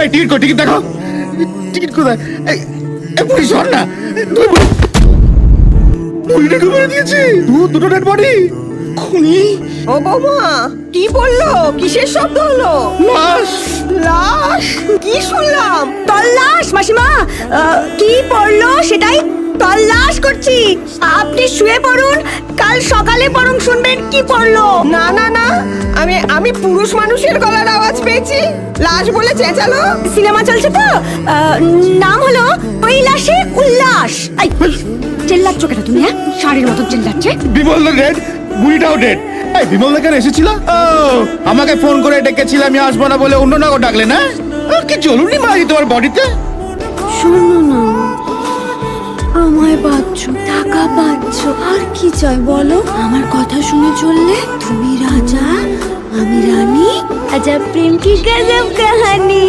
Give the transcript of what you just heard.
এই টিকিট দেখো, টিকিট কোথায়? এই পুলিশ ধর না, বুড়িটাকে মেরে দিয়েছে। দুটো ডেড বডি, খুনি। ও বৌমা, কি বললো? কিসের শব্দ হলো? লাশ। লাশ? কি শুনলাম? তল্লাশ মাসিমা, কি পড়লো সেটাই তল্লাশ করছি। আপনি শুয়ে পড়ুন, কাল সকালে বরং শুনবেন কি পড়লো। না না না, আমি পুরুষ মানুষের গলার আওয়াজ পেয়েছি। লাশ বলে চেঁচালো। সিনেমা চলছে তো, নাম হলো কৈলাসে উল্লাস। এই, চেল্লাচ্ছ কেন তুমি? হ্যাঁ, ষাঁড়ের মতো চেল্লাচ্ছে। বিমল দা ডেড, বুড়িটাও ডেড। এই বিমল দা কেন এসেছিল? ও, আমাকে ফোন করে ডেকেছিল, আমি আসবো না বলে অন্য নাগো ডাকলে না? কি চলুনি মারি তোমার বডিতে? শোনো না, আমায় পাচ্ছ, টাকা পাচ্ছ, আর কি চাই বলো? আমার কথা শুনে চললে তুমি রাজা, আমি রানী। আজব প্রেম কি গজব কাহানি।